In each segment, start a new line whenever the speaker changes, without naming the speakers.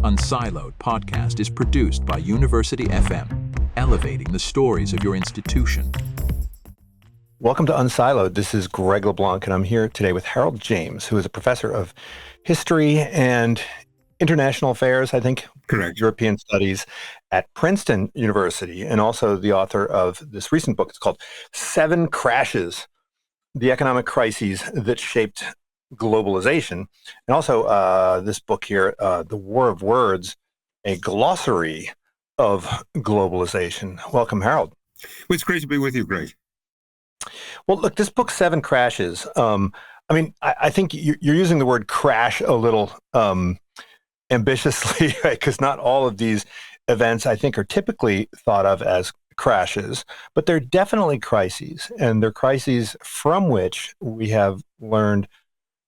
unSILOed podcast is produced by University FM, elevating the stories of your institution.
Welcome to unSILOed. This is Greg LeBlanc, and I'm here today with Harold James, who is a professor of history and international affairs, I think.
Correct.
European studies at Princeton University, and also the author of this recent book. It's called 7 Crashes, the Economic Crises That Shaped Globalization. And also this book here, The War of Words, a glossary of globalization. Welcome, Harold.
Well, it's great to be with you, Greg.
Well, look, this book, 7 Crashes, I think you're using the word crash a little ambitiously, right? Because not all of these events, I think, are typically thought of as crashes, but they're definitely crises, and they're crises from which we have learned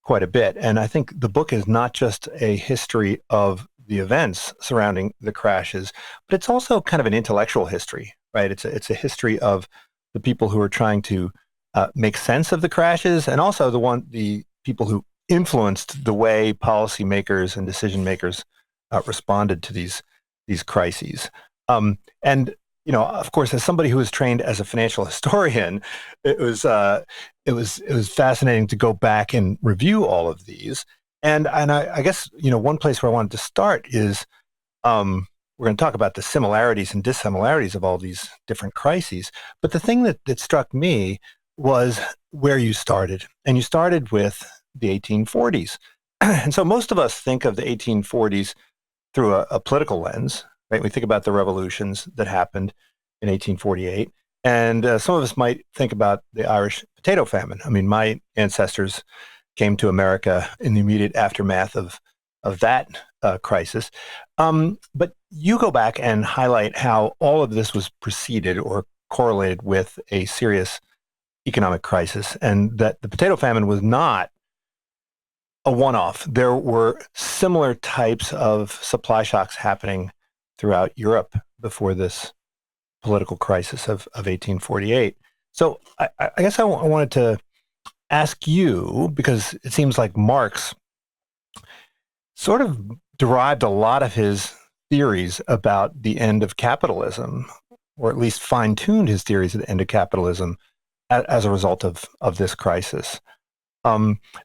quite a bit. And I think the book is not just a history of the events surrounding the crashes, but it's also kind of an intellectual history, right? It's a history of the people who are trying to make sense of the crashes, and also the people who influenced the way policymakers and decision makers responded to these crises. And of course, as somebody who was trained as a financial historian, it was fascinating to go back and review all of these. And I guess one place where I wanted to start is we're going to talk about the similarities and dissimilarities of all these different crises. But the thing that struck me was where you started, and you started with the 1840s. And so most of us think of the 1840s through a political lens, right? We think about the revolutions that happened in 1848. And some of us might think about the Irish potato famine. I mean, my ancestors came to America in the immediate aftermath of that crisis. But you go back and highlight how all of this was preceded or correlated with a serious economic crisis, and that the potato famine was not a one-off. There were similar types of supply shocks happening throughout Europe before this political crisis of 1848. So I guess I wanted to ask you, because it seems like Marx sort of derived a lot of his theories about the end of capitalism, or at least fine-tuned his theories of the end of capitalism as a result of this crisis.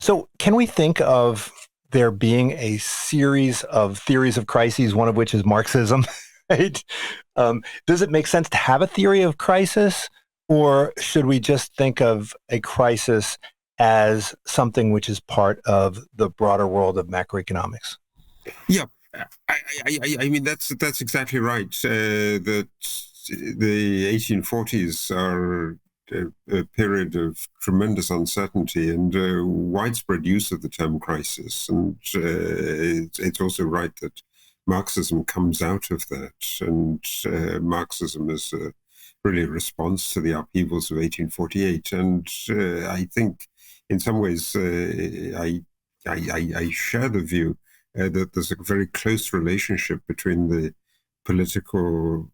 So can we think of there being a series of theories of crises, one of which is Marxism, right? Does it make sense to have a theory of crisis, or should we just think of a crisis as something which is part of the broader world of macroeconomics?
Yeah, I mean, that's exactly right. That the 1840s are a period of tremendous uncertainty and widespread use of the term crisis. And it's also right that Marxism comes out of that. And Marxism is really a response to the upheavals of 1848. And I think in some ways I share the view that there's a very close relationship between the political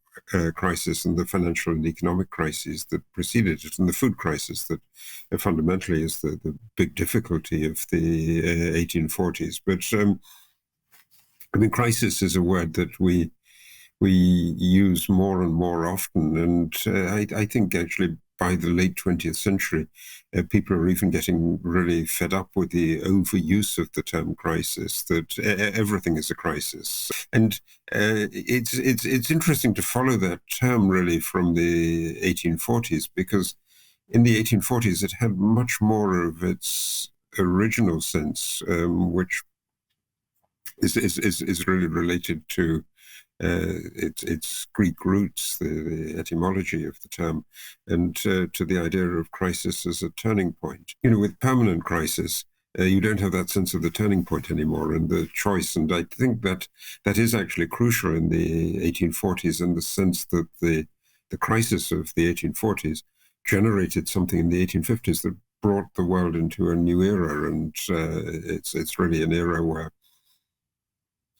crisis and the financial and economic crises that preceded it, and the food crisis that fundamentally is the big difficulty of the 1840s. But I mean, crisis is a word that we use more and more often, and I think actually by the late 20th century, people are even getting really fed up with the overuse of the term crisis, that everything is a crisis. And it's interesting to follow that term really from the 1840s, because in the 1840s it had much more of its original sense, which is really related to its Greek roots, the etymology of the term, and to the idea of crisis as a turning point. With permanent crisis, you don't have that sense of the turning point anymore and the choice. And I think that is actually crucial in the 1840s, in the sense that the crisis of the 1840s generated something in the 1850s that brought the world into a new era. And it's really an era where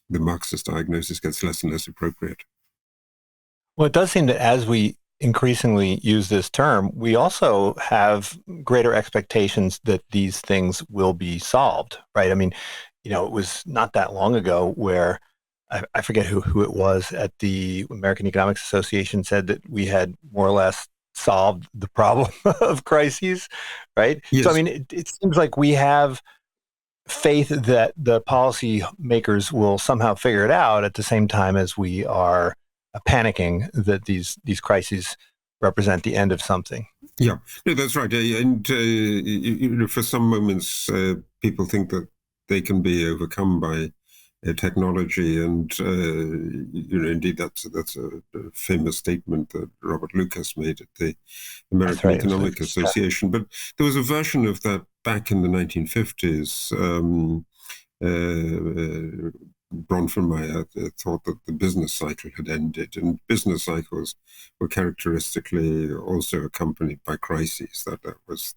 the Marxist diagnosis gets less and less appropriate.
Well, it does seem that as we increasingly use this term, we also have greater expectations that these things will be solved, right? I mean, it was not that long ago where I forget who it was at the American Economics Association said that we had more or less solved the problem of crises, right? So, I
Yes.
mean, it seems like we have faith that the policy makers will somehow figure it out at the same time as we are panicking that these crises represent the end of something.
Yeah, no, that's right. And for some moments, people think that they can be overcome by technology, and indeed, that's a famous statement that Robert Lucas made at the
That's
American
right.
Economic Association. But there was a version of that back in the 1950s. Bronfenmeyer thought that the business cycle had ended, and business cycles were characteristically also accompanied by crises. That was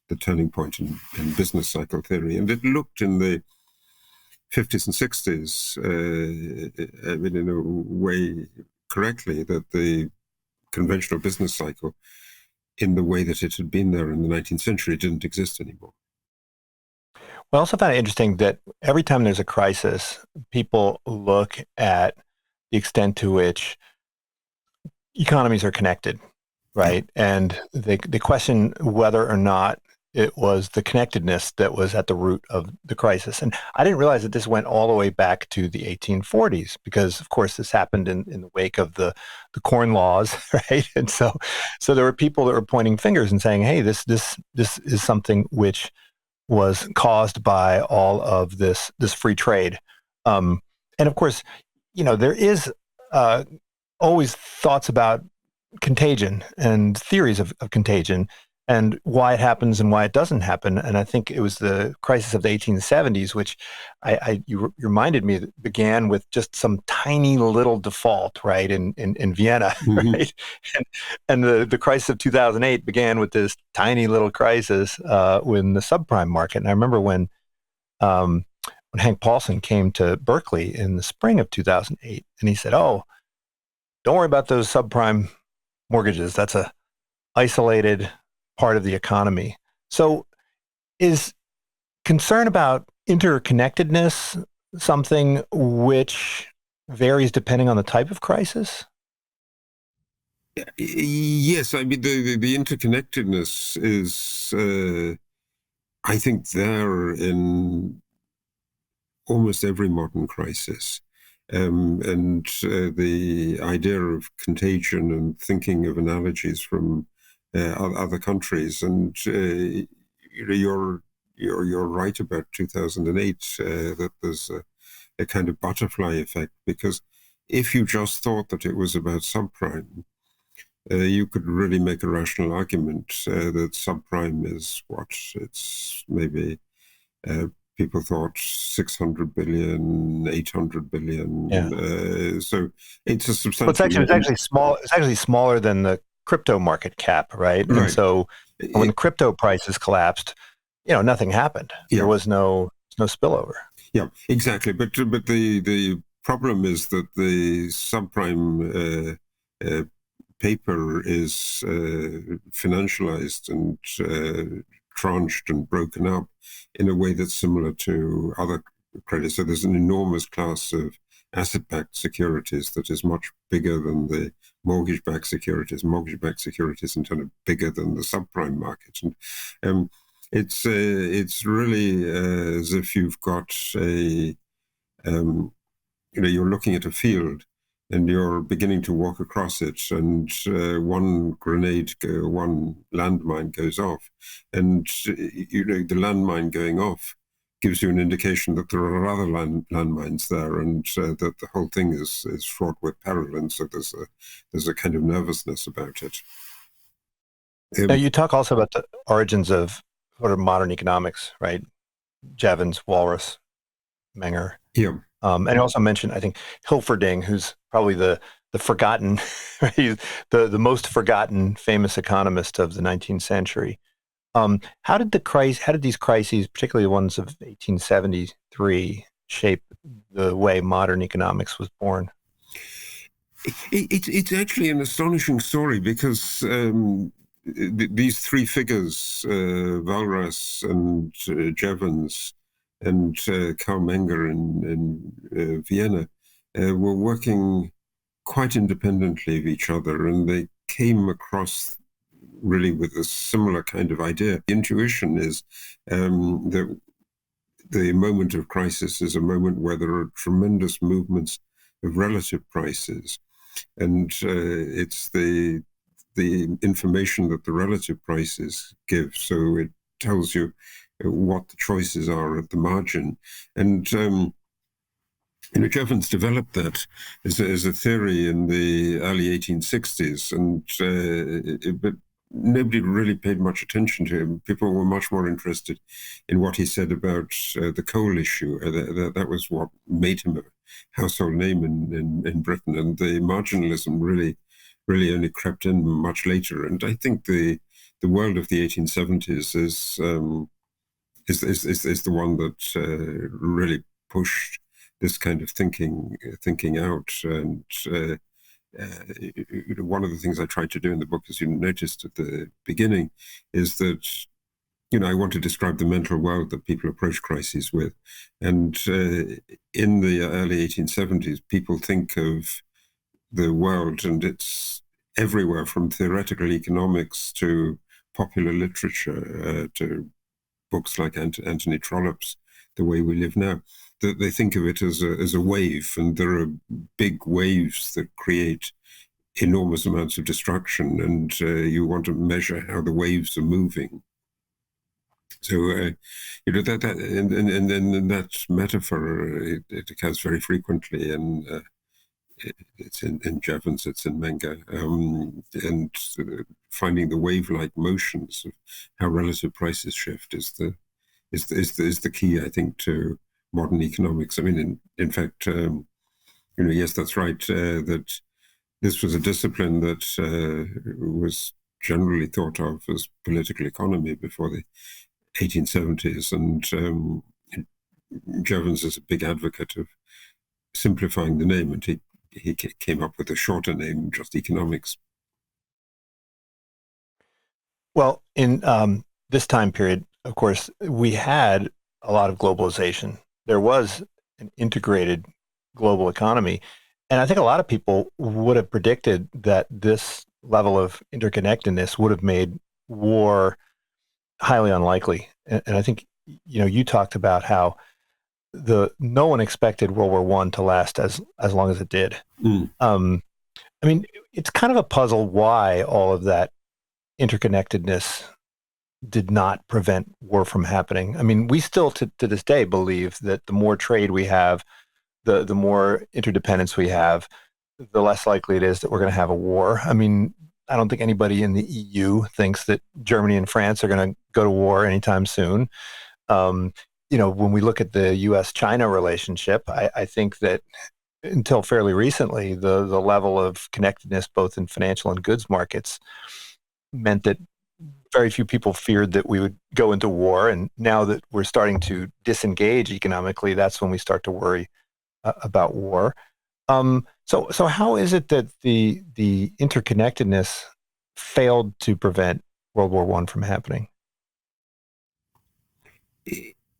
the turning point in business cycle theory, and it looked in the 50s and 60s, I mean, in a way, correctly, that the conventional business cycle, in the way that it had been there in the 19th century, didn't exist anymore.
Well, I also found it interesting that every time there's a crisis, people look at the extent to which economies are connected,
Yeah.
right? And they question whether or not it was the connectedness that was at the root of the crisis. And I didn't realize that this went all the way back to the 1840s, because of course this happened in the wake of the Corn Laws, right? And so there were people that were pointing fingers and saying, hey, this is something which was caused by all of this free trade. And of course, there is always thoughts about contagion and theories of contagion and why it happens and why it doesn't happen. And I think it was the crisis of the 1870s, which you reminded me that began with just some tiny little default, right, in Vienna,
Mm-hmm.
right? And the crisis of 2008 began with this tiny little crisis in the subprime market. And I remember when Hank Paulson came to Berkeley in the spring of 2008, and he said, "Oh, don't worry about those subprime mortgages. That's a isolated part of the economy." So is concern about interconnectedness something which varies depending on the type of crisis?
Yes, I mean the interconnectedness is, I think, there in almost every modern crisis. And the idea of contagion and thinking of analogies from other countries. And you're right about 2008, that there's a kind of butterfly effect, because if you just thought that it was about subprime, you could really make a rational argument that subprime is what? It's maybe people thought 600 billion, 800 billion.
Yeah.
So it's a
Well,
substantial.
it's actually small. It's actually smaller than the crypto market cap, right? And
Right.
so when the crypto prices collapsed, nothing happened.
Yeah.
There was no spillover.
Yeah, exactly. But the problem is that the subprime paper is financialized and tranched and broken up in a way that's similar to other credit. So there's an enormous class of asset-backed securities that is much bigger than the mortgage-backed securities. Mortgage-backed securities in turn are bigger than the subprime market. And it's really as if you've got you're looking at a field and you're beginning to walk across it, and one landmine goes off, and the landmine going off gives you an indication that there are other landmines there, and that the whole thing is fraught with peril, and so there's a kind of nervousness about it.
Now, you talk also about the origins of sort of modern economics, right? Jevons, Walras, Menger.
Yeah.
And you also mentioned, I think, Hilferding, who's probably the forgotten, he's the most forgotten famous economist of the 19th century. How did these crises, particularly the ones of 1873, shape the way modern economics was born?
It's actually an astonishing story, because these three figures, Walras and Jevons, and Karl Menger in Vienna were working quite independently of each other, and they came across really with a similar kind of idea. The intuition is that the moment of crisis is a moment where there are tremendous movements of relative prices, and it's the information that the relative prices give. So it tells you what the choices are at the margin. And Jevons developed that as a theory in the early 1860s, but nobody really paid much attention to him. People were much more interested in what he said about the coal issue. That was what made him a household name in Britain, and the marginalism really only crept in much later. And I think the world of the 1870s is the one that really pushed this kind of thinking out. And one of the things I tried to do in the book, as you noticed at the beginning, is that I want to describe the mental world that people approach crises with. And in the early 1870s, people think of the world, and it's everywhere from theoretical economics to popular literature to books like Anthony Trollope's The Way We Live Now, that they think of it as a wave, and there are big waves that create enormous amounts of destruction, and you want to measure how the waves are moving. So, that and that metaphor, it occurs very frequently, and it's in Jevons, it's in Menger, and finding the wave-like motions of how relative prices shift is the key, I think, to modern economics. I mean, in fact, yes, that's right. That this was a discipline that was generally thought of as political economy before the 1870s, and Jevons is a big advocate of simplifying the name, and he came up with a shorter name, just economics.
Well, in this time period, of course, we had a lot of globalization. There was an integrated global economy. And I think a lot of people would have predicted that this level of interconnectedness would have made war highly unlikely. And I think, you talked about how no one expected World War I to last as long as it did.
Mm.
I mean, it's kind of a puzzle why all of that interconnectedness did not prevent war from happening. I mean, we still to this day believe that the more trade we have, the more interdependence we have, the less likely it is that we're going to have a war. I mean, I don't think anybody in the EU thinks that Germany and France are going to go to war anytime soon. When we look at the U.S.-China relationship, I think that until fairly recently, the level of connectedness, both in financial and goods markets, meant that very few people feared that we would go into war. And now that we're starting to disengage economically, that's when we start to worry about war. So how is it that the interconnectedness failed to prevent World War I from happening?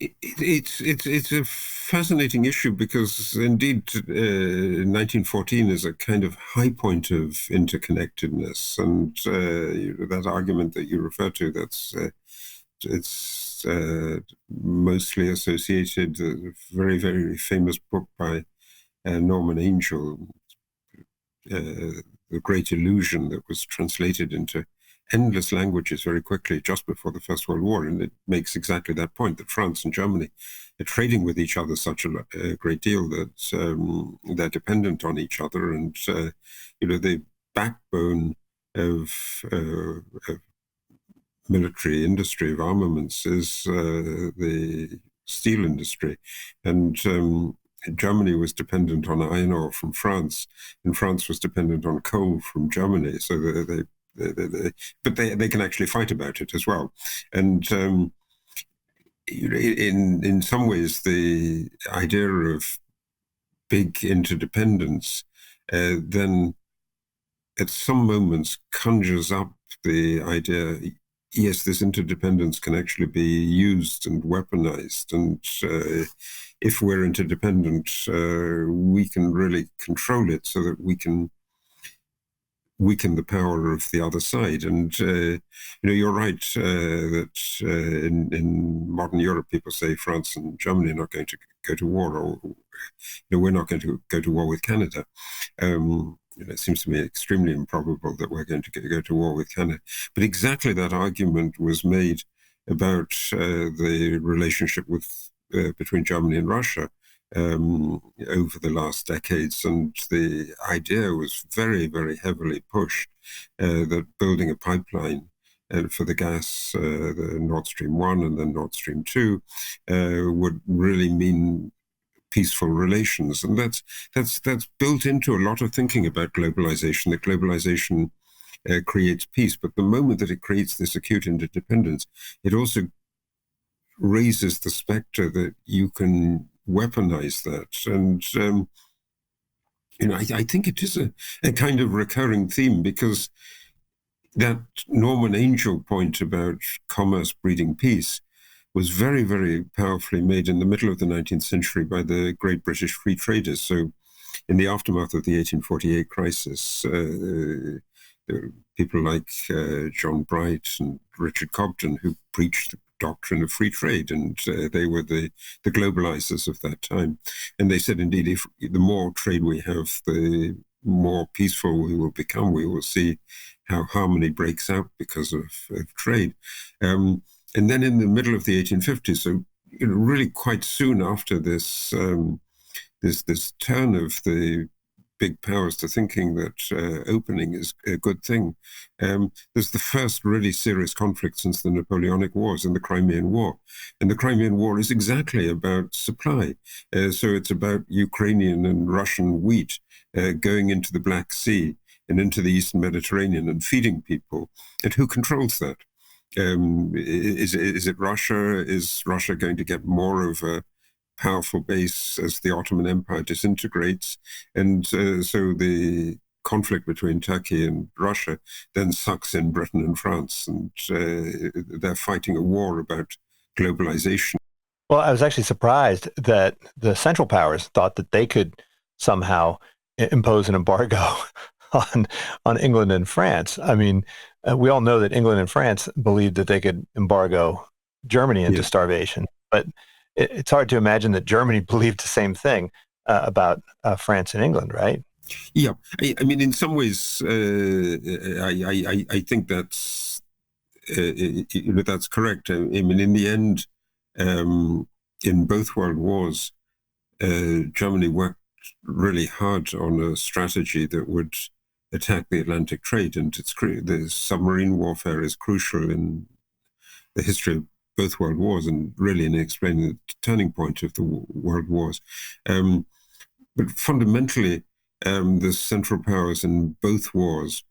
It's a fascinating issue because indeed 1914 is a kind of high point of interconnectedness, and that argument that you refer to, it's mostly associated with a very, very famous book by Norman Angell, The Great Illusion, that was translated into endless languages very quickly just before the First World War. And it makes exactly that point, that France and Germany are trading with each other such a great deal that they're dependent on each other. And, the backbone of military industry, of armaments, is the steel industry. And Germany was dependent on iron ore from France, and France was dependent on coal from Germany. So but they can actually fight about it as well. And in some ways, the idea of big interdependence then at some moments conjures up the idea, yes, this interdependence can actually be used and weaponized. And if we're interdependent, we can really control it so that we can weaken the power of the other side. And, you're right that in modern Europe, people say France and Germany are not going to go to war, or we're not going to go to war with Canada. It seems to me extremely improbable that we're going to go to war with Canada. But exactly that argument was made about the relationship between Germany and Russia over the last decades. And the idea was very, very heavily pushed that building a pipeline for the gas, the Nord Stream 1 and then Nord Stream 2, would really mean peaceful relations. And that's built into a lot of thinking about globalization, that globalization creates peace. But the moment that it creates this acute interdependence, it also raises the specter that you can weaponize that. And, I think it is a kind of recurring theme, because that Norman Angell point about commerce breeding peace was very, very powerfully made in the middle of the 19th century by the great British free traders. So in the aftermath of the 1848 crisis, there were people like John Bright and Richard Cobden who preached the doctrine of free trade, and they were the globalizers of that time. And they said, indeed, if the more trade we have, the more peaceful we will become. We will see how harmony breaks out because of trade. And then in the middle of the 1850s, so really quite soon after this, this turn of the big powers to thinking that opening is a good thing, there's the first really serious conflict since the Napoleonic Wars and the Crimean War. And the Crimean War is exactly about supply. So it's about Ukrainian and Russian wheat going into the Black Sea and into the Eastern Mediterranean and feeding people. And who controls that? Is it Russia? Is Russia going to get more of a powerful base as the Ottoman Empire disintegrates? And so the conflict between Turkey and Russia then sucks in Britain and France, and they're fighting a war about globalization.
Well, I was actually surprised that the Central Powers thought that they could somehow impose an embargo on England and France. I mean, we all know that England and France believed that they could embargo Germany into starvation, but it's hard to imagine that Germany believed the same thing about France and England, right?
Yeah, I mean, in some ways, I think that's correct. I mean, in the end, in both world wars, Germany worked really hard on a strategy that would attack the Atlantic trade, and the submarine warfare is crucial in the history of both world wars, and really in explaining the turning point of the world wars. But fundamentally, the Central Powers in both wars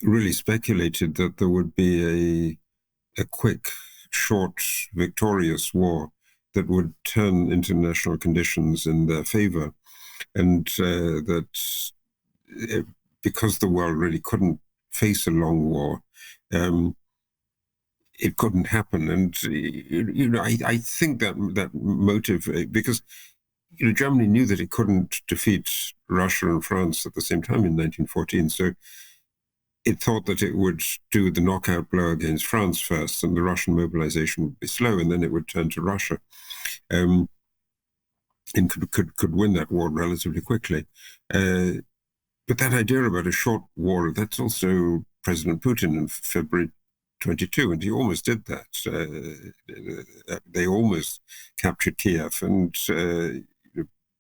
really speculated that there would be a quick, short, victorious war that would turn international conditions in their favor, and that because the world really couldn't face a long war, it couldn't happen. And I think that motive, because Germany knew that it couldn't defeat Russia and France at the same time in 1914, so it thought that it would do the knockout blow against France first, and the Russian mobilization would be slow, and then it would turn to Russia, and could win that war relatively quickly. But that idea about a short war, that's also President Putin in February 22, and he almost did that. They almost captured Kiev, and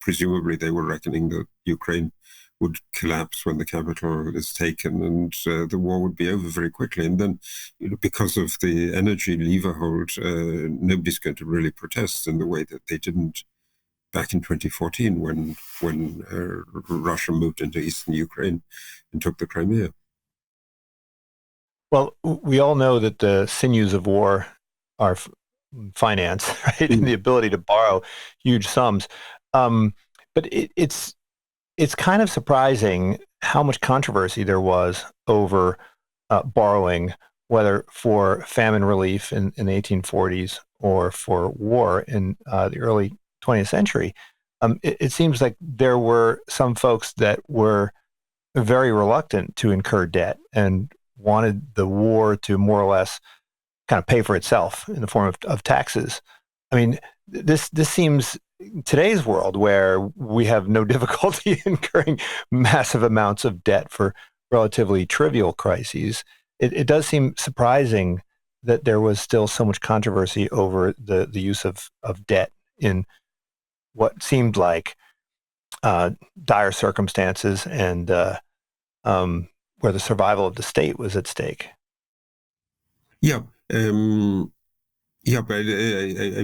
presumably they were reckoning that Ukraine would collapse when the capital is taken, and the war would be over very quickly. And then, because of the energy lever hold, nobody's going to really protest in the way that they didn't back in 2014 when Russia moved into eastern Ukraine and took the Crimea.
Well, we all know that the sinews of war are finance, right, and the ability to borrow huge sums. But it's kind of surprising how much controversy there was over borrowing whether for famine relief in the 1840s or for war in the early 20th century, it seems like there were some folks that were very reluctant to incur debt and wanted the war to more or less kind of pay for itself in the form of taxes. I mean, this seems today's world where we have no difficulty incurring massive amounts of debt for relatively trivial crises. It does seem surprising that there was still so much controversy over the use of debt in what seemed like dire circumstances and where the survival of the state was at stake.
Yeah, but I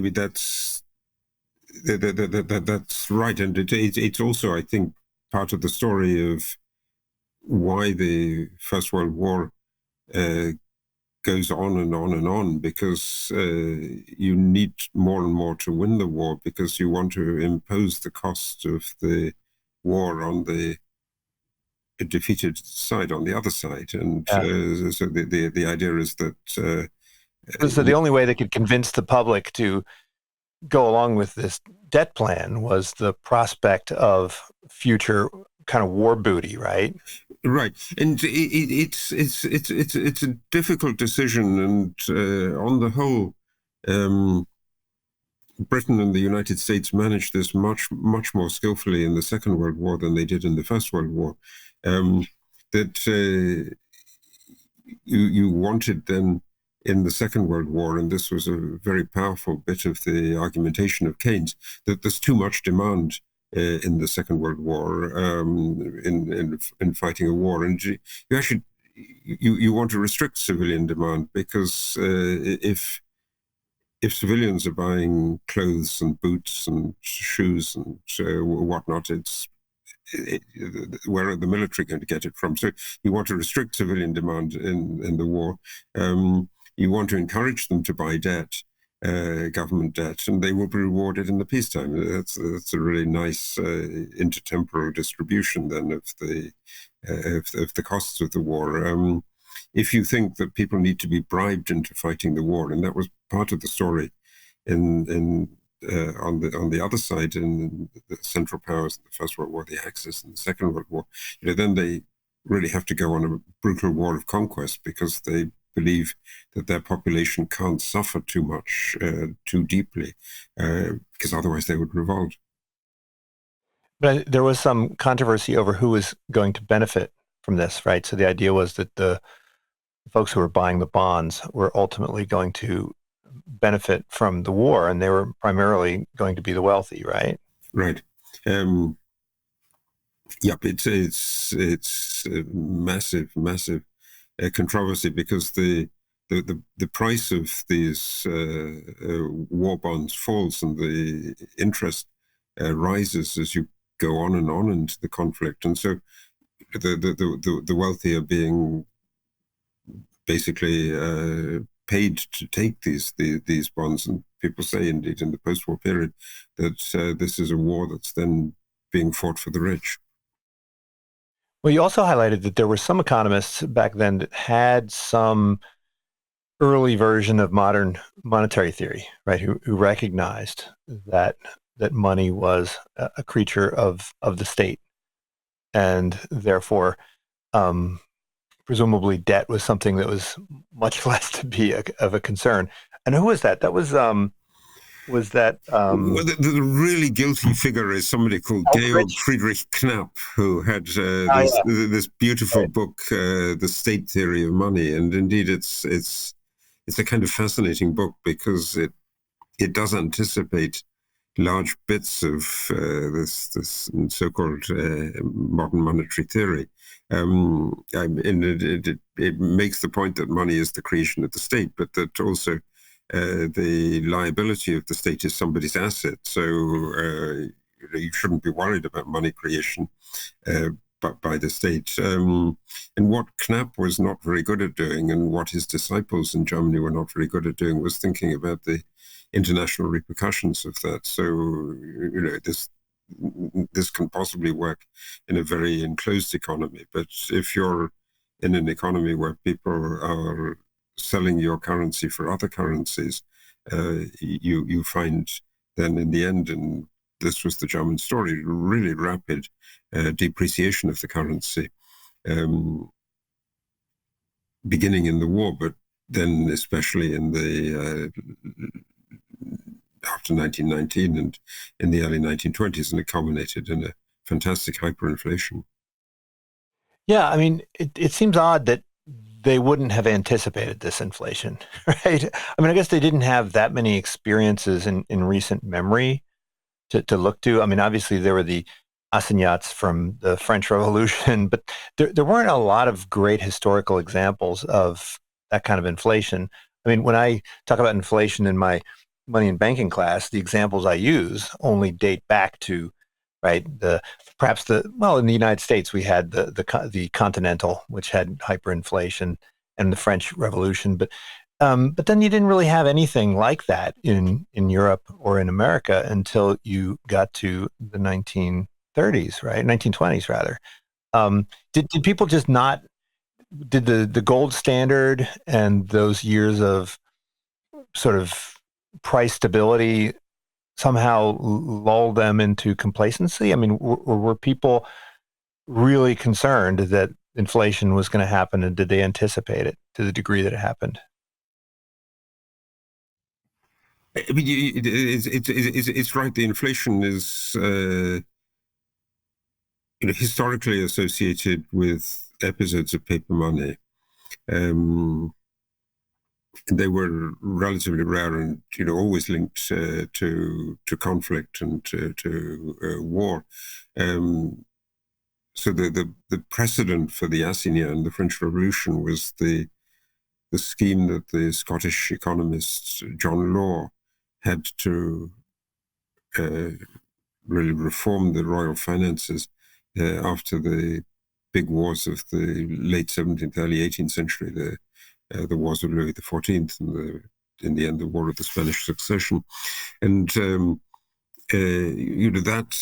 mean that's right, and it's also, I think, part of the story of why the First World War goes on and on and on, because you need more and more to win the war, because you want to impose the cost of the war on the defeated side, on the other side, and so the idea is that
So the only way they could convince the public to go along with this debt plan was the prospect of future kind of war booty, right?
Right, and it's a difficult decision, and on the whole, Britain and the United States managed this much more skillfully in the Second World War than they did in the First World War. That you wanted then in the Second World War, and this was a very powerful bit of the argumentation of Keynes, that there's too much demand in the Second World War in fighting a war, and you actually you want to restrict civilian demand, because if civilians are buying clothes and boots and shoes and whatnot, where are the military going to get it from? So you want to restrict civilian demand in the war. You want to encourage them to buy debt, government debt, and they will be rewarded in the peacetime. That's a really nice intertemporal distribution then of the costs of the war. If you think that people need to be bribed into fighting the war, and that was part of the story on the other side, in the Central Powers in the First World War, the Axis in the Second World War, then they really have to go on a brutal war of conquest, because they believe that their population can't suffer too much, too deeply, because otherwise they would revolt.
But there was some controversy over who was going to benefit from this, right? So the idea was that the folks who were buying the bonds were ultimately going to benefit from the war, and they were primarily going to be the wealthy, right?
Right. Yep. It's a massive controversy, because the price of these war bonds falls, and the interest rises as you go on and on into the conflict, and so the wealthy are being basically paid to take these bonds. And people say, indeed, in the post-war period, that this is a war that's then being fought for the rich.
Well, you also highlighted that there were some economists back then that had some early version of modern monetary theory, right? Who recognized that money was a creature of the state, and therefore, presumably, debt was something that was much less to be of a concern. And who was that? That was that.
Well, the really guilty figure is somebody called Georg Friedrich Knapp, who had this beautiful book, The State Theory of Money, and indeed, it's a kind of fascinating book, because it does anticipate large bits of this so-called modern monetary theory. And it makes the point that money is the creation of the state, but that also the liability of the state is somebody's asset. So you shouldn't be worried about money creation but by the state. And what Knapp was not very good at doing, and what his disciples in Germany were not very good at doing, was thinking about the international repercussions of that. So, this can possibly work in a very enclosed economy, but if you're in an economy where people are selling your currency for other currencies, you find then in the end, and this was the German story, really rapid depreciation of the currency, beginning in the war, but then especially in the after 1919 and in the early 1920s, and it culminated in a fantastic hyperinflation.
Yeah, I mean, it seems odd that they wouldn't have anticipated this inflation, right? I mean, I guess they didn't have that many experiences in recent memory to look to. I mean, obviously there were the assignats from the French Revolution, but there weren't a lot of great historical examples of that kind of inflation. I mean, when I talk about inflation in my money and banking class, the examples I use only date back to, right, in the United States we had the Continental, which had hyperinflation, and the French Revolution, but then you didn't really have anything like that in Europe or in America until you got to the 1930s, right? 1920s, rather. Did people just not, did the gold standard and those years of sort of price stability somehow lull them into complacency? I mean, were people really concerned that inflation was going to happen, and did they anticipate it to the degree that it happened?
I mean, it's right. The inflation is historically associated with episodes of paper money. They were relatively rare and always linked to conflict and to war. So the precedent for the assignat and the French Revolution was the scheme that the Scottish economist John Law had to really reform the royal finances after the big wars of the late 17th, early 18th century, the wars of Louis XIV and in the end, the War of the Spanish Succession. And, that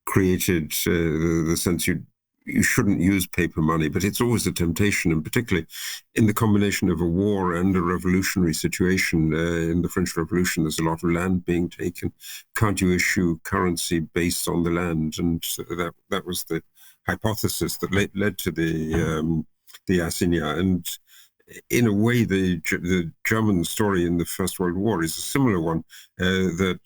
created the sense you shouldn't use paper money, but it's always a temptation, and particularly in the combination of a war and a revolutionary situation. In the French Revolution, there's a lot of land being taken. Can't you issue currency based on the land? And that was the hypothesis that led to the assignat. And in a way, the German story in the First World War is a similar one, that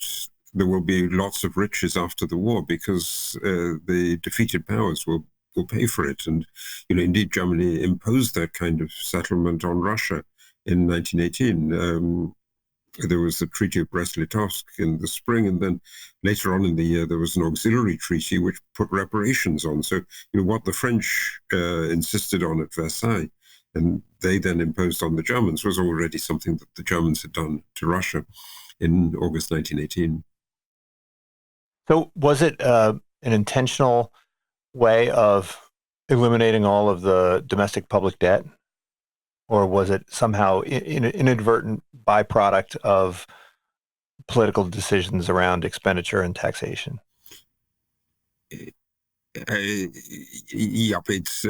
there will be lots of riches after the war because the defeated powers will pay for it. And, indeed, Germany imposed that kind of settlement on Russia in 1918. There was the Treaty of Brest-Litovsk in the spring, and then later on in the year, there was an auxiliary treaty which put reparations on. So, what the French insisted on at Versailles, and they then imposed on the Germans, was already something that the Germans had done to Russia in August 1918.
So was it an intentional way of eliminating all of the domestic public debt, or was it somehow an inadvertent byproduct of political decisions around expenditure and taxation?
Yep, it's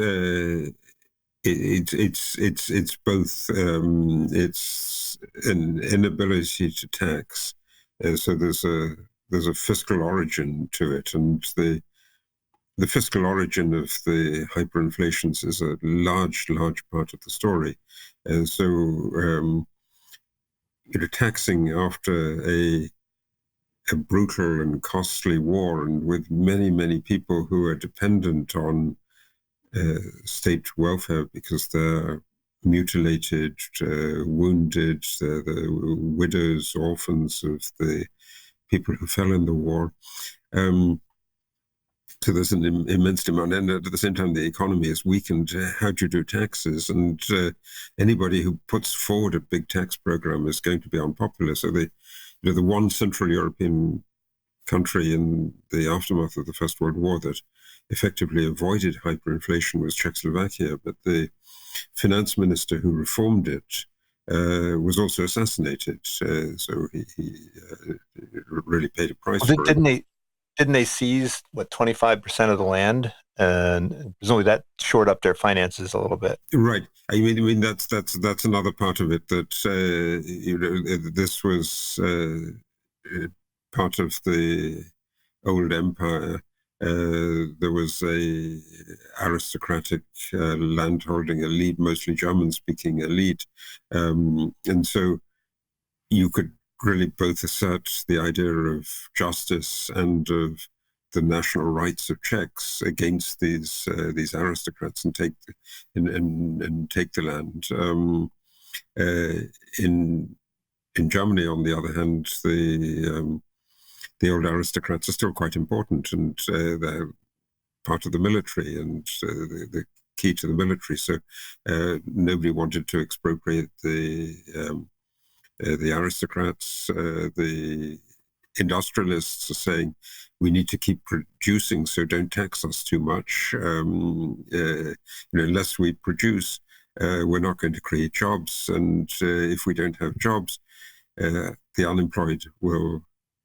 both. It's an inability to tax, so there's a fiscal origin to it, and the fiscal origin of the hyperinflations is a large part of the story. Taxing after a brutal and costly war, and with many people who are dependent on state welfare because they're mutilated, wounded, they're the widows, orphans of the people who fell in the war. So there's an immense demand, and at the same time, the economy is weakened. How do you do taxes? And anybody who puts forward a big tax program is going to be unpopular. So the one Central European country in the aftermath of the First World War that effectively avoided hyperinflation was Czechoslovakia, but the finance minister who reformed it was also assassinated. So he really paid a price for it.
didn't they seize, what, 25% of the land? And presumably that shored up their finances a little bit.
Right. I mean that's another part of it that this was part of the old empire. There was a aristocratic landholding elite, mostly German-speaking elite, and so you could really both assert the idea of justice and of the national rights of Czechs against these aristocrats and take the land. Uh, in Germany, on the other hand, the old aristocrats are still quite important, and they're part of the military and the key to the military. So nobody wanted to expropriate the aristocrats. The industrialists are saying we need to keep producing, so don't tax us too much. Unless we produce, we're not going to create jobs, and if we don't have jobs, the unemployed will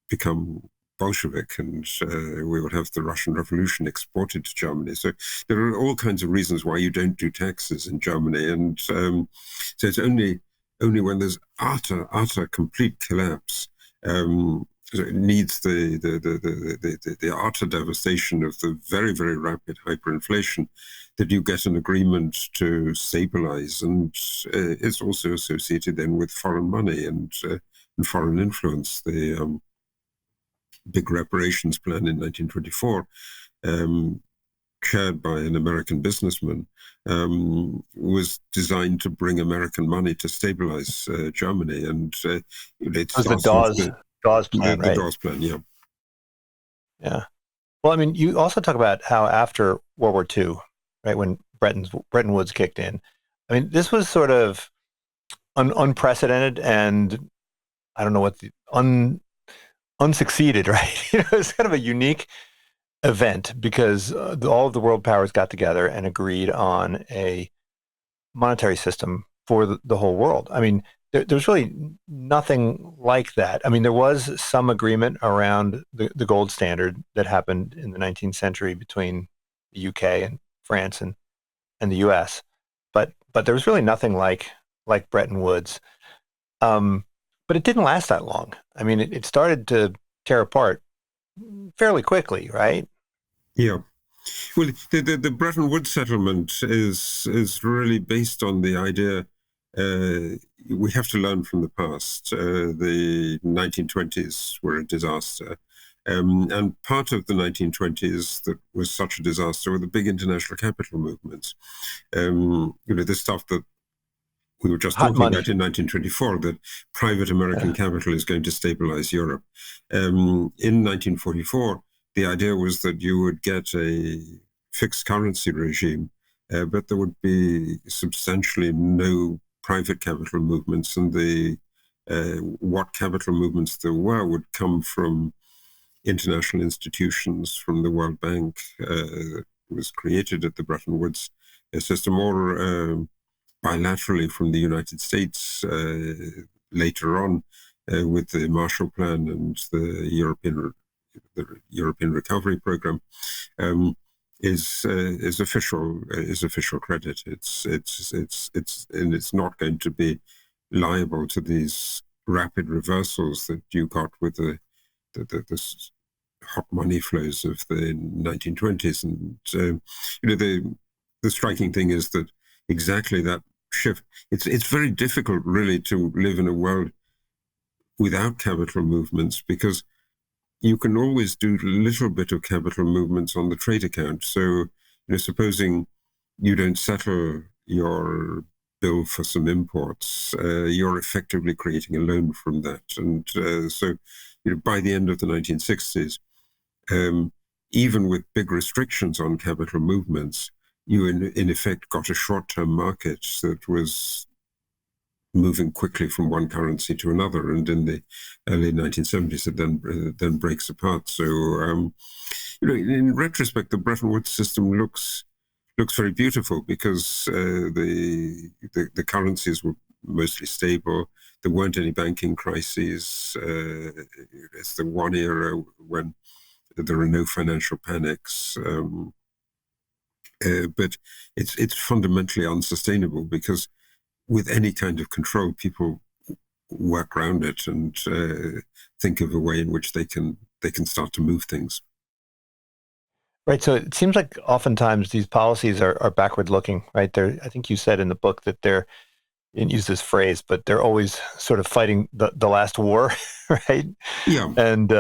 become Bolshevik, and we will have the Russian Revolution exported to Germany. So there are all kinds of reasons why you don't do taxes in Germany, and so it's only when there's utter complete collapse. So it needs the utter devastation of the very, very rapid hyperinflation that you get an agreement to stabilize, and it's also associated then with foreign money and foreign influence. The big reparations plan in 1924, chaired by an American businessman, was designed to bring American money to stabilize Germany, and it
was the
starts with
Dawes plan,
the
right?
Dawes plan, yeah.
Yeah. Well, I mean, you also talk about how after World War II, right, when Bretton Woods kicked in, I mean, this was sort of unprecedented, and I don't know what the unsucceeded, right? It's kind of a unique event because all of the world powers got together and agreed on a monetary system for the whole world. I mean, there's really nothing like that. I mean, there was some agreement around the gold standard that happened in the 19th century between the UK and France and the US, but there was really nothing like Bretton Woods. But it didn't last that long. I mean, it started to tear apart fairly quickly, right?
Yeah. Well, the Bretton Woods settlement is really based on the idea we have to learn from the past. The 1920s were a disaster. And part of the 1920s that was such a disaster were the big international capital movements. This stuff that we were just
Hot
talking
money.
about in 1924, that private American capital is going to stabilize Europe. In 1944, the idea was that you would get a fixed currency regime, but there would be substantially no private capital movements, and what capital movements there were would come from international institutions, from the World Bank that was created at the Bretton Woods system, or bilaterally from the United States later on with the Marshall Plan and the European Recovery Program. Is official credit. It's not going to be liable to these rapid reversals that you got with the hot money flows of the 1920s. And the striking thing is that exactly that shift. It's very difficult really to live in a world without capital movements, because you can always do a little bit of capital movements on the trade account. So, supposing you don't settle your bill for some imports, you're effectively creating a loan from that. And so, by the end of the 1960s, even with big restrictions on capital movements, you in effect got a short-term market that was moving quickly from one currency to another, and in the early 1970s, it then breaks apart. So, in retrospect, the Bretton Woods system looks very beautiful because the currencies were mostly stable. There weren't any banking crises. It's the one era when that there are no financial panics. But it's fundamentally unsustainable because with any kind of control, people work around it and think of a way in which they can start to move things.
Right. So it seems like oftentimes these policies are backward looking, right? I think you said in the book that you didn't use this phrase, but they're always sort of fighting the last war, right?
Yeah.
And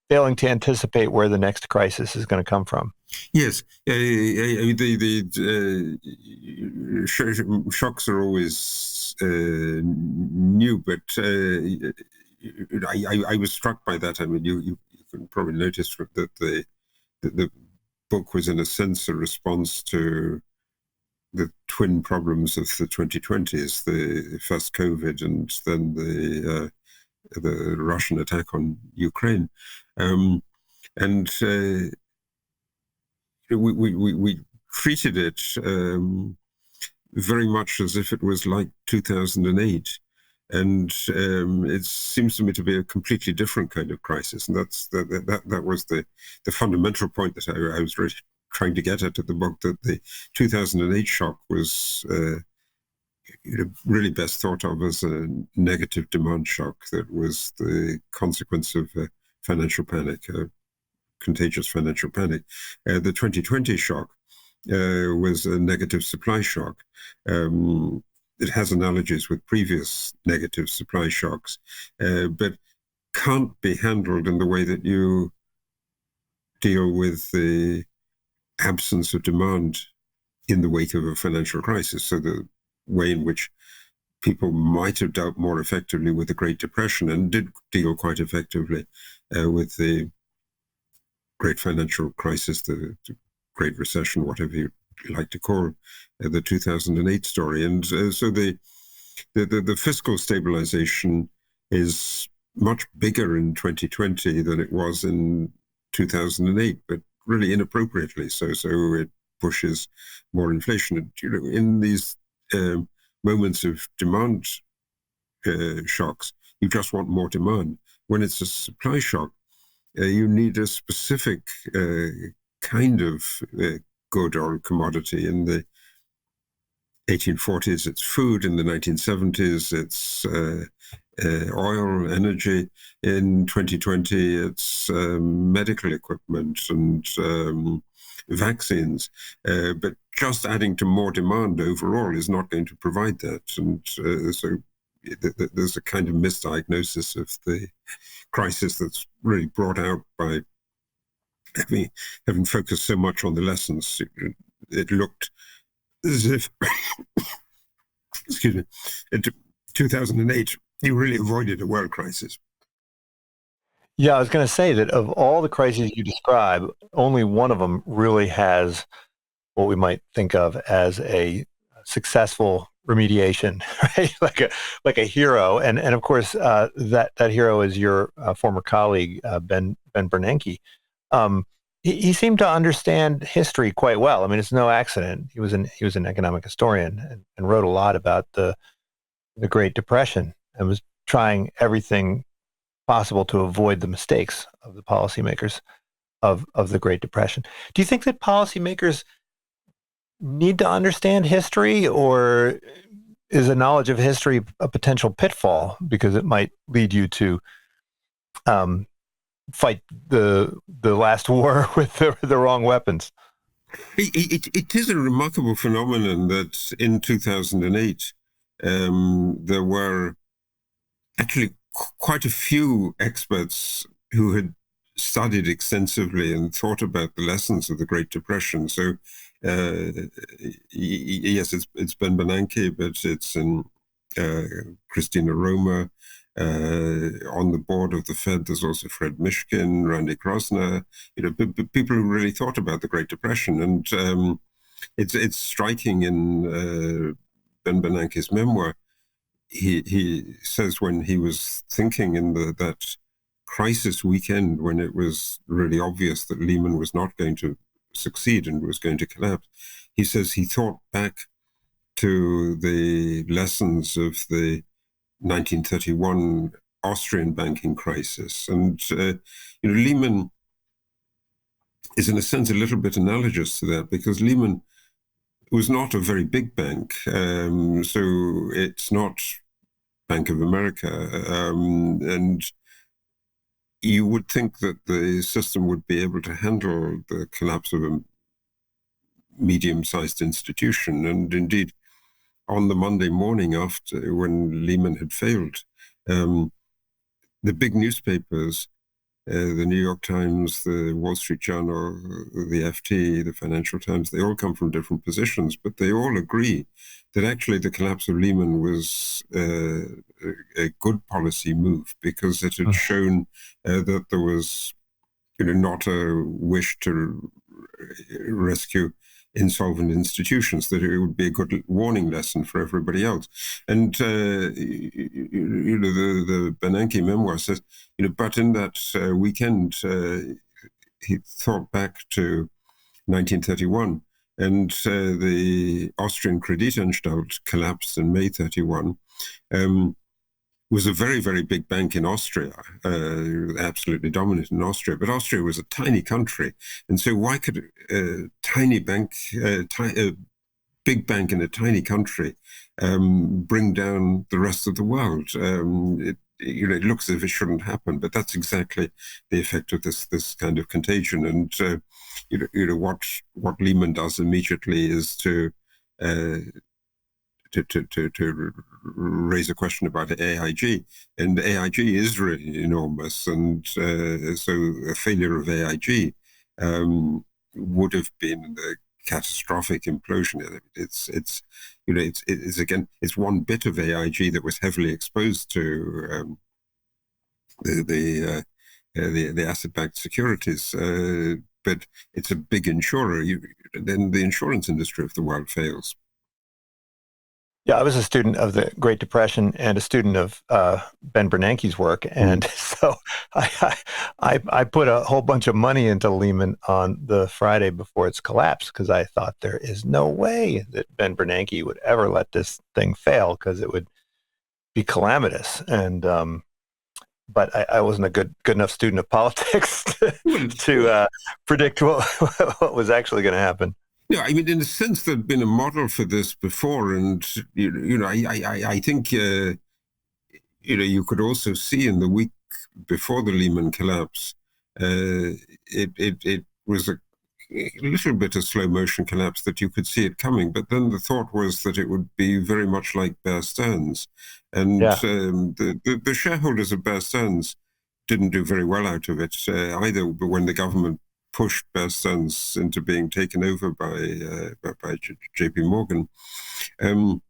failing to anticipate where the next crisis is going to come from.
Yes. Shocks are always new, but I was struck by that. I mean, you can probably notice that the book was in a sense a response to the twin problems of the 2020s, the first COVID and then the Russian attack on Ukraine. And we treated it very much as if it was like 2008. And it seems to me to be a completely different kind of crisis. And that was the fundamental point that I was really trying to get at the book, that the 2008 shock was really best thought of as a negative demand shock that was the consequence of financial panic, contagious financial panic. The 2020 shock was a negative supply shock. It has analogies with previous negative supply shocks, but can't be handled in the way that you deal with the absence of demand in the wake of a financial crisis. So the way in which people might have dealt more effectively with the Great Depression and did deal quite effectively with the great financial crisis, the Great Recession, whatever you like to call the 2008 story. And so the fiscal stabilization is much bigger in 2020 than it was in 2008, but really inappropriately so. So it pushes more inflation. In these moments of demand shocks, you just want more demand. When it's a supply shock, you need a specific kind of good or commodity. In the 1840s, it's food. In the 1970s, it's oil, energy. In 2020, it's medical equipment and vaccines. But just adding to more demand overall is not going to provide that. And so there's a kind of misdiagnosis of the crisis that's really brought out by having focused so much on the lessons. It looked as if, excuse me, in 2008, you really avoided a world crisis.
Yeah, I was going to say that of all the crises you describe, only one of them really has what we might think of as a successful remediation, right? like a hero, and of course that hero is your former colleague Ben Bernanke. He seemed to understand history quite well. I mean, it's no accident he was an economic historian and wrote a lot about the Great Depression and was trying everything possible to avoid the mistakes of the policymakers of the Great Depression. Do you think that policymakers need to understand history, or is a knowledge of history a potential pitfall because it might lead you to fight the last war with the wrong weapons?
It is a remarkable phenomenon that in 2008 there were actually quite a few experts who had studied extensively and thought about the lessons of the Great Depression. So yes, it's Ben Bernanke, but it's in Christina Roma. On the board of the Fed, there's also Fred Mishkin, Randy Krosner, people who really thought about the Great Depression. And it's striking in Ben Bernanke's memoir. He says when he was thinking in that crisis weekend, when it was really obvious that Lehman was not going to succeed and was going to collapse, he says he thought back to the lessons of the 1931 Austrian banking crisis. And Lehman is in a sense a little bit analogous to that, because Lehman was not a very big bank. So it's not Bank of America. And you would think that the system would be able to handle the collapse of a medium-sized institution. And indeed, on the Monday morning after, when Lehman had failed, the big newspapers, the New York Times, the Wall Street Journal, the FT, the Financial Times, they all come from different positions, but they all agree that actually the collapse of Lehman was a good policy move, because it had shown that there was, not a wish to rescue insolvent institutions, that it would be a good warning lesson for everybody else. And the Bernanke memoir says, but in that weekend, he thought back to 1931, and the Austrian Kreditanstalt collapsed in May 31. Was a very, very big bank in Austria, absolutely dominant in Austria. But Austria was a tiny country. And so why could a big bank in a tiny country bring down the rest of the world? It looks as if it shouldn't happen, but that's exactly the effect of this kind of contagion. And what Lehman does immediately is to raise a question about AIG, and AIG is really enormous, and so a failure of AIG would have been a catastrophic implosion. It's again, it's one bit of AIG that was heavily exposed to the asset-backed securities, but it's a big insurer. Then the insurance industry of the world fails.
Yeah, I was a student of the Great Depression and a student of Ben Bernanke's work, and so I put a whole bunch of money into Lehman on the Friday before its collapse, because I thought there is no way that Ben Bernanke would ever let this thing fail, because it would be calamitous. And but I wasn't a good enough student of politics to predict what was actually going to happen.
Yeah, I mean, in a sense, there'd been a model for this before, and I think you could also see in the week before the Lehman collapse, it was a little bit of slow motion collapse, that you could see it coming. But then the thought was that it would be very much like Bear Stearns, and the shareholders of Bear Stearns didn't do very well out of it either. But when the government pushed Bear Stearns into being taken over by J.P. Morgan.
Well,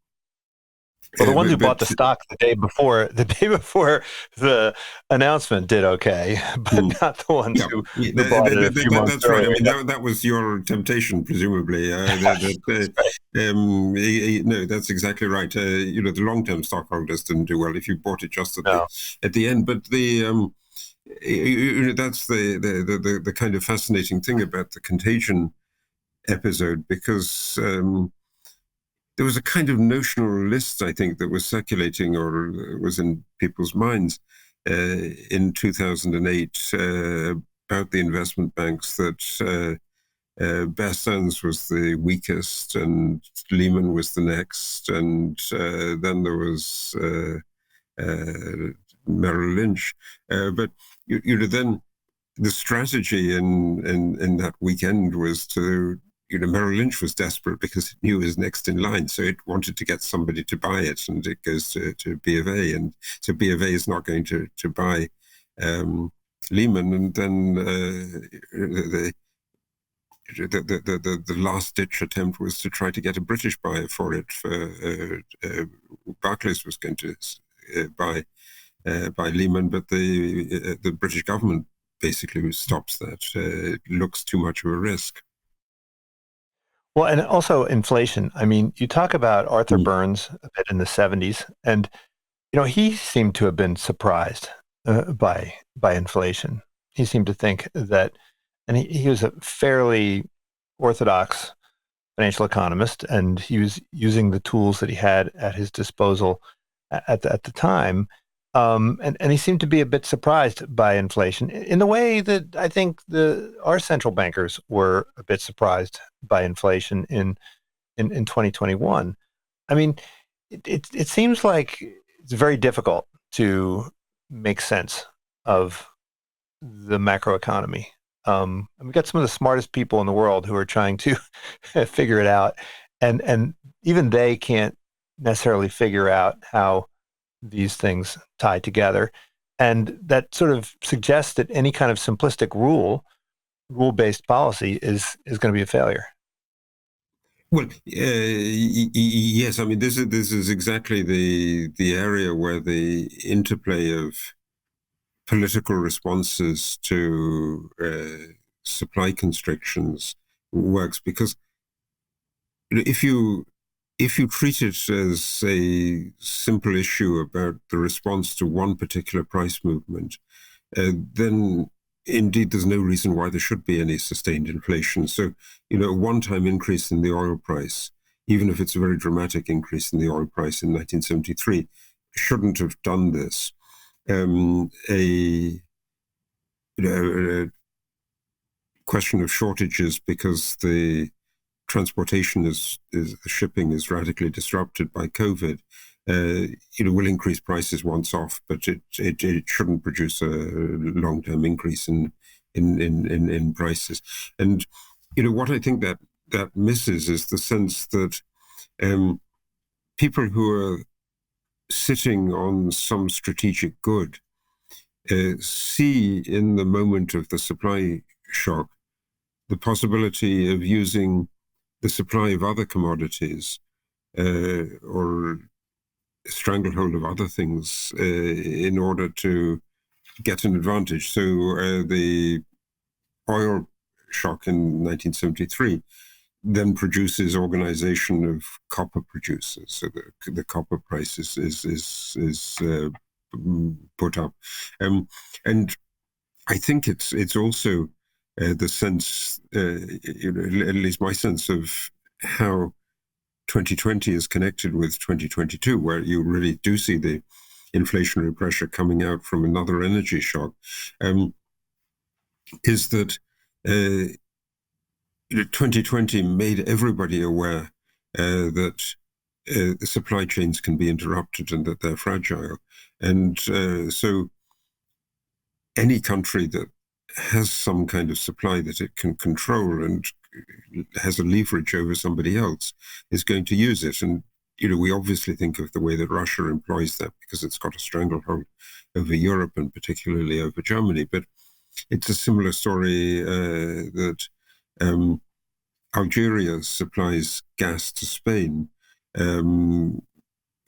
the ones who bought the stock the day before the announcement did okay, but not the ones who bought it a few months
That's right.
earlier.
I mean, that was your temptation, presumably. No, that's exactly right. The long-term stockholders didn't do well if you bought it just at the end. But that's the kind of fascinating thing about the contagion episode, because there was a kind of notional list, I think, that was circulating or was in people's minds in 2008 about the investment banks, that Bear Stearns was the weakest and Lehman was the next, and then there was Merrill Lynch. But then the strategy in that weekend was to, Merrill Lynch was desperate because it knew it was next in line, so it wanted to get somebody to buy it, and it goes to B of A, and so B of A is not going to buy Lehman, and then the last ditch attempt was to try to get a British buyer for it. Barclays was going to buy Lehman, but the British government basically stops that. It looks too much of a risk.
Well, and also inflation. I mean, you talk about Arthur Burns a bit in the 70s, and he seemed to have been surprised by inflation. He seemed to think that, and he was a fairly orthodox financial economist, and he was using the tools that he had at his disposal at the time. And he seemed to be a bit surprised by inflation in the way that I think our central bankers were a bit surprised by inflation in 2021. I mean, it seems like it's very difficult to make sense of the macroeconomy. And we've got some of the smartest people in the world who are trying to figure it out, and even they can't necessarily figure out how these things tie together. And that sort of suggests that any kind of simplistic rule-based policy is going to be a failure.
Well, yes. I mean, this is exactly the area where the interplay of political responses to supply constrictions works, because if you treat it as a simple issue about the response to one particular price movement, then indeed there's no reason why there should be any sustained inflation. So, a one-time increase in the oil price, even if it's a very dramatic increase in the oil price in 1973, shouldn't have done this. A question of shortages because the transportation the shipping is radically disrupted by COVID, will increase prices once off, but it shouldn't produce a long-term increase in prices. And what I think that misses is the sense that people who are sitting on some strategic good see in the moment of the supply shock the possibility of using the supply of other commodities or stranglehold of other things in order to get an advantage. So the oil shock in 1973 then produces organization of copper producers. So the copper price is put up, and I think it's also the sense, at least my sense of how 2020 is connected with 2022, where you really do see the inflationary pressure coming out from another energy shock, is that 2020 made everybody aware that the supply chains can be interrupted and that they're fragile. And so any country that has some kind of supply that it can control and has a leverage over somebody else is going to use it. And, we obviously think of the way that Russia employs that because it's got a stranglehold over Europe and particularly over Germany. But it's a similar story that Algeria supplies gas to Spain.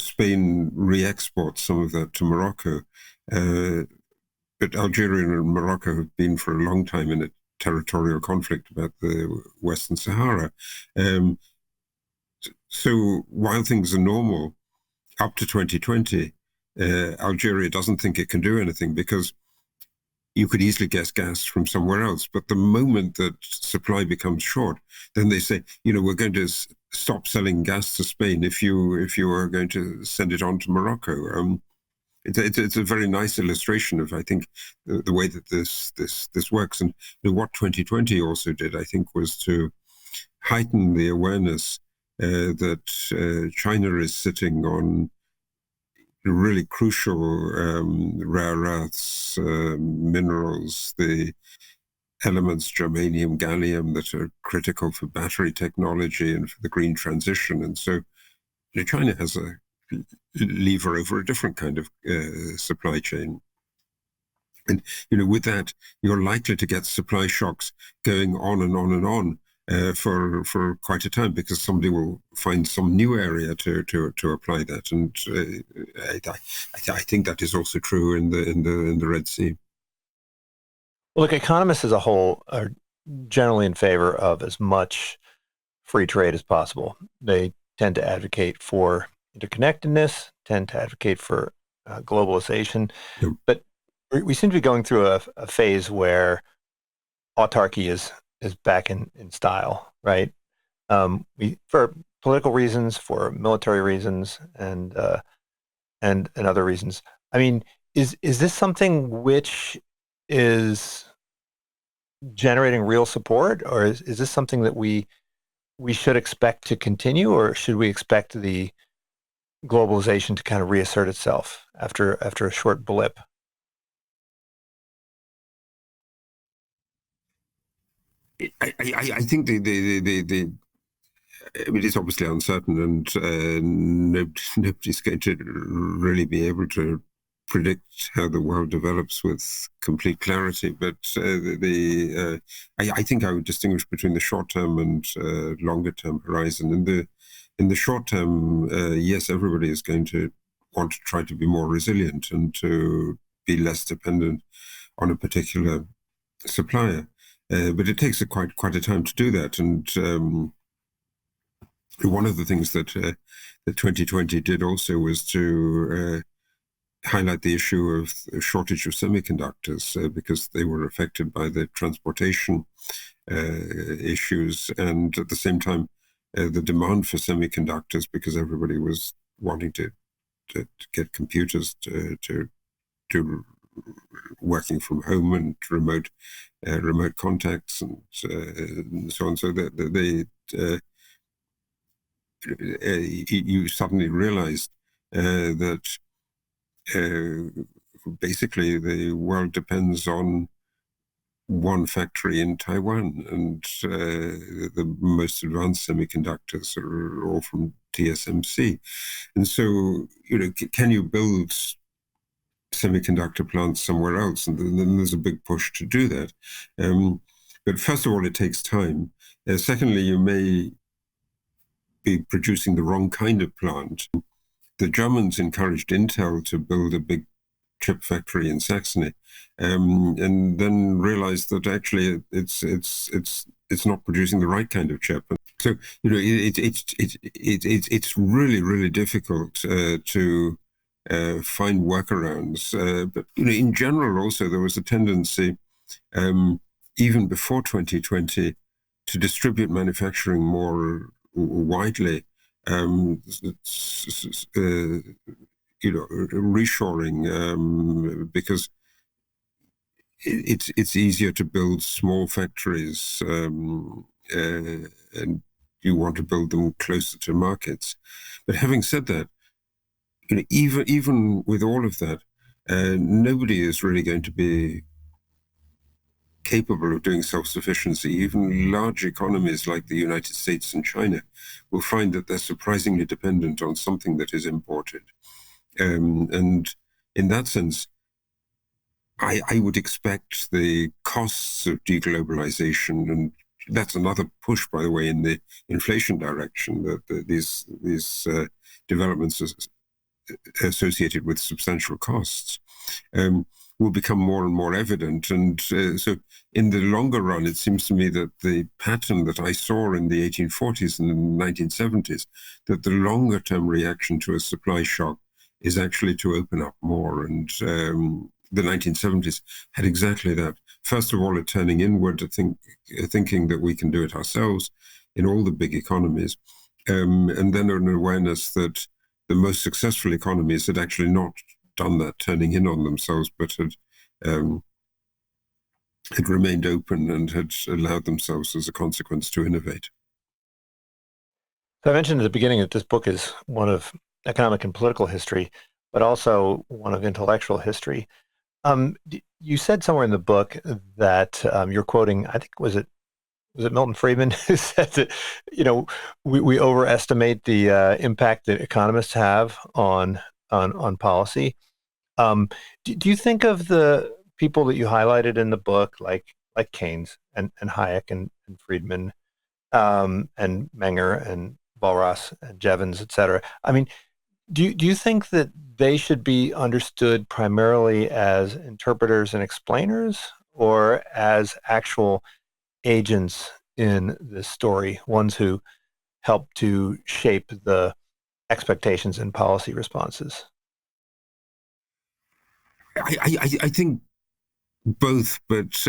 Spain re-exports some of that to Morocco. But Algeria and Morocco have been for a long time in a territorial conflict about the Western Sahara. So while things are normal up to 2020, Algeria doesn't think it can do anything because you could easily get gas from somewhere else. But the moment that supply becomes short, then they say, we're going to stop selling gas to Spain if you are going to send it on to Morocco. It's a very nice illustration of, I think, the way that this works. And what 2020 also did, I think, was to heighten the awareness that China is sitting on really crucial rare earths, minerals, the elements germanium, gallium that are critical for battery technology and for the green transition. And so China has a lever over a different kind of supply chain. And, with that, you're likely to get supply shocks going on and on and on for quite a time because somebody will find some new area to apply that. And I think that is also true in the Red Sea.
Well, look, economists as a whole are generally in favor of as much free trade as possible. They tend to advocate for interconnectedness, tend to advocate for globalization.
Yep.
But we seem to be going through a phase where autarky is back in style, right? For political reasons, for military reasons, and other reasons. I mean, is this something which is generating real support, or is this something that we should expect to continue, or should we expect the globalization to kind of reassert itself after a short blip?
I think the I mean, it's obviously uncertain, and nobody's going to really be able to predict how the world develops with complete clarity. But I think I would distinguish between the short-term and longer-term horizon. In the short term, yes, everybody is going to want to try to be more resilient and to be less dependent on a particular supplier. But it takes quite a time to do that, and one of the things that 2020 did also was to highlight the issue of the shortage of semiconductors because they were affected by the transportation issues, and at the same time, the demand for semiconductors because everybody was wanting to get computers to working from home and remote contacts and so on. So that you suddenly realized that basically the world depends on one factory in Taiwan, and the most advanced semiconductors are all from TSMC. And so, can you build semiconductor plants somewhere else? And then there's a big push to do that. But first of all, it takes time. Secondly, you may be producing the wrong kind of plant. The Germans encouraged Intel to build a big chip factory in Saxony, and then realized that actually it's not producing the right kind of chip. So it's really difficult to find workarounds. But in general, also there was a tendency, even before 2020, to distribute manufacturing more widely. Reshoring, because it's easier to build small factories, and you want to build them closer to markets. But having said that, even with all of that, nobody is really going to be capable of doing self-sufficiency. Even large economies like the United States and China will find that they're surprisingly dependent on something that is imported. And in that sense, I would expect the costs of deglobalization, and that's another push, by the way, in the inflation direction, that these developments associated with substantial costs will become more and more evident. And so in the longer run, it seems to me that the pattern that I saw in the 1840s and the 1970s, that the longer term reaction to a supply shock is actually to open up more. And the 1970s had exactly that. First of all, a turning inward, thinking that we can do it ourselves in all the big economies. And then an awareness that the most successful economies had actually not done that turning in on themselves, but had remained open and had allowed themselves as a consequence to innovate.
So I mentioned at the beginning that this book is one of economic and political history, but also one of intellectual history. You said somewhere in the book that you're quoting, I think, was it Milton Friedman who said that, we overestimate the impact that economists have on policy. Do you think of the people that you highlighted in the book, like Keynes and Hayek and Friedman, and Menger and Walras and Jevons, et cetera? I mean, do you think that they should be understood primarily as interpreters and explainers, or as actual agents in this story, ones who help to shape the expectations and policy responses?
I think both, but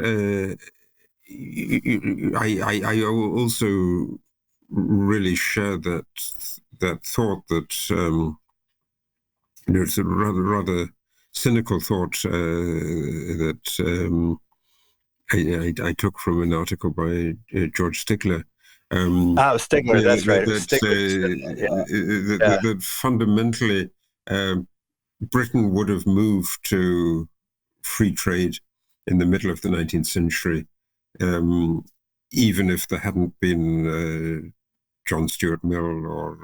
I also really share that thought that it's a rather cynical thought that I took from an article by George Stigler.
Stigler, that's right.
That fundamentally Britain would have moved to free trade in the middle of the 19th century, even if there hadn't been John Stuart Mill or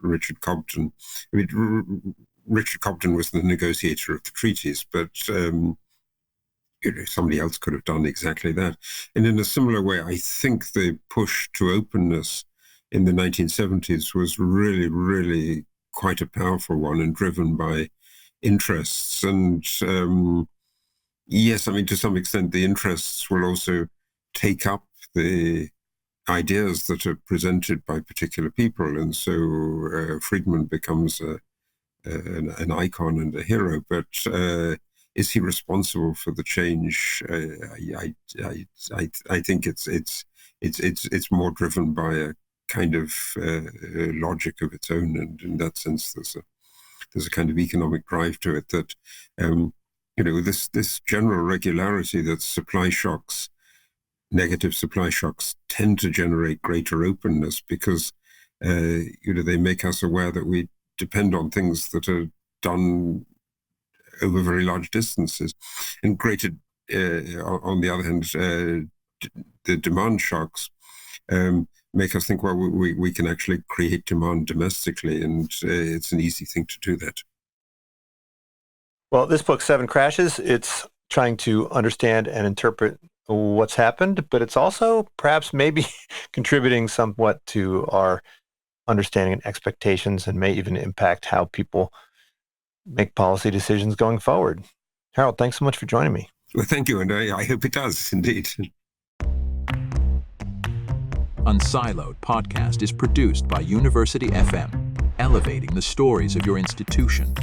Richard Cobden. I mean, Richard Cobden was the negotiator of the treaties, but somebody else could have done exactly that. And in a similar way, I think the push to openness in the 1970s was really, really quite a powerful one and driven by interests. And yes, I mean, to some extent, the interests will also take up the ideas that are presented by particular people. And so Friedman becomes an icon and a hero, but is he responsible for the change? I think it's more driven by a kind of logic of its own, and in that sense, there's a kind of economic drive to it that this general regularity that negative supply shocks tend to generate greater openness because they make us aware that we depend on things that are done over very large distances. And greater, on the other hand, the demand shocks make us think, well, we can actually create demand domestically, and it's an easy thing to do that.
Well, this book, Seven Crashes, it's trying to understand and interpret what's happened, but it's also perhaps maybe contributing somewhat to our understanding and expectations, and may even impact how people make policy decisions going forward. Harold, thanks so much for joining me.
Well, thank you, and I hope it does, indeed.
unSILOed podcast is produced by University FM, elevating the stories of your institution.